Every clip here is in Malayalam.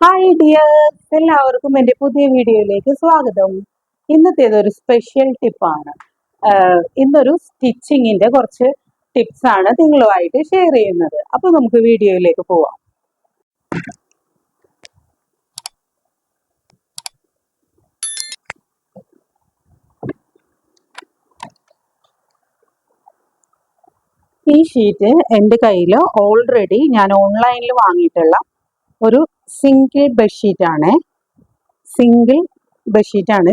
ഹായ് ഡിയേഴ്സ്, എല്ലാവർക്കും എൻ്റെ പുതിയ വീഡിയോയിലേക്ക് സ്വാഗതം. ഇന്നത്തേതൊരു സ്പെഷ്യൽ ടിപ്പാണ്. ഇന്നൊരു സ്റ്റിച്ചിങ്ങിൻ്റെ കുറച്ച് ടിപ്സാണ് നിങ്ങളുമായിട്ട് ഷെയർ ചെയ്യുന്നത്. അപ്പോൾ നമുക്ക് വീഡിയോയിലേക്ക് പോവാം. ഈ ഷീറ്റ് എൻ്റെ കയ്യിൽ ഓൾറെഡി ഞാൻ ഓൺലൈനിൽ വാങ്ങിയിട്ടുള്ള ഒരു സിംഗിൾ ബെഡ്ഷീറ്റാണ്.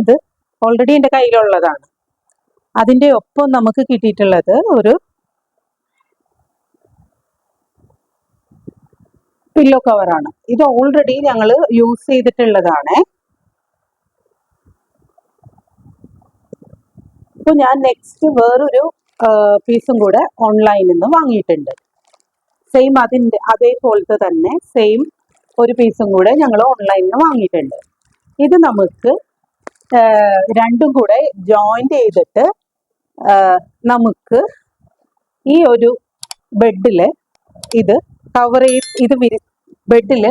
ഇത് ഓൾറെഡി എൻ്റെ കയ്യിലുള്ളതാണ്. അതിൻ്റെ ഒപ്പം നമുക്ക് കിട്ടിയിട്ടുള്ളത് ഒരു പില്ലോ കവറാണ്. ഇത് ഓൾറെഡി ഞങ്ങൾ യൂസ് ചെയ്തിട്ടുള്ളതാണ്. ഇപ്പോൾ ഞാൻ നെക്സ്റ്റ് വേറൊരു പീസും കൂടെ ഓൺലൈനിൽ നിന്ന് വാങ്ങിയിട്ടുണ്ട്. സെയിം അതേപോലത്തെ തന്നെ സെയിം ഒരു പീസും കൂടെ ഞങ്ങൾ ഓൺലൈനിൽ നിന്ന് വാങ്ങിയിട്ടുണ്ട്. ഇത് നമുക്ക് രണ്ടും കൂടെ ജോയിൻ്റ് ചെയ്തിട്ട് നമുക്ക് ഈ ഒരു ബെഡിൽ ഇത് ബെഡിൽ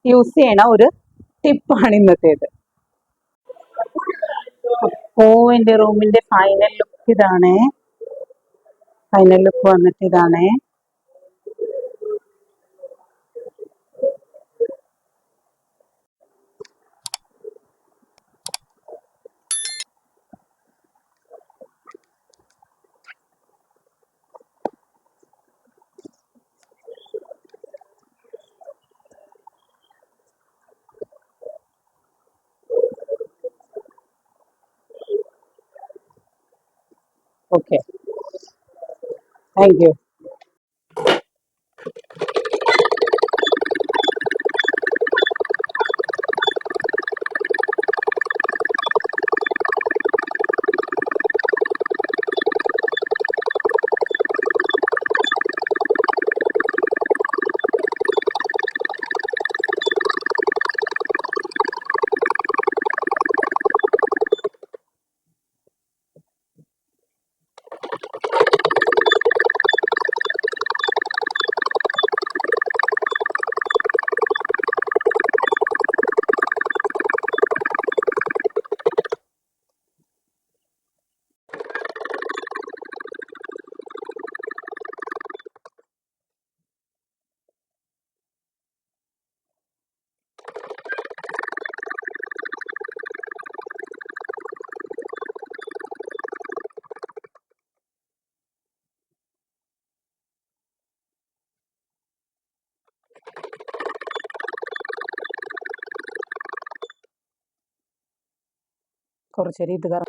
യൂസ് ചെയ്യണ ഒരു ടിപ്പാണ് ഇന്നത്തേത്. എൻ്റെ റൂമിന്റെ ഫൈനൽ ലുക്ക് ഇതാണേ. ഫൈനൽ ലുക്ക് വന്നിട്ട് ഇതാണേ. Okay, thank you. കുറച്ചേരി ഇത് കറ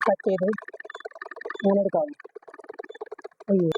കട്ട് ചെയ്ത് മൂന്നെടുക്കാവും. അയ്യോ,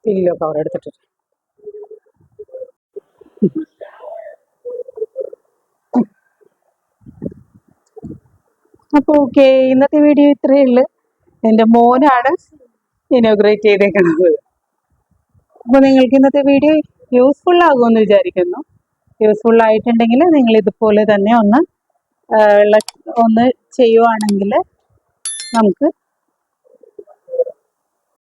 പില്ലോ കവർ എടുത്തിട്ട് അപ്പോൾ ഓക്കെ, ഇന്നത്തെ വീഡിയോ ഇത്രയേ ഉള്ളൂ. എൻ്റെ മോനാണ് ഇനോഗ്രേറ്റ് ചെയ്തേക്കുന്നത്. അപ്പോൾ നിങ്ങൾക്ക് ഇന്നത്തെ വീഡിയോ യൂസ്ഫുൾ ആകുമെന്ന് വിചാരിക്കുന്നു. യൂസ്ഫുൾ ആയിട്ടുണ്ടെങ്കിൽ നിങ്ങൾ ഇതുപോലെ തന്നെ ഒന്ന് ചെയ്യുവാണെങ്കിൽ നമുക്ക്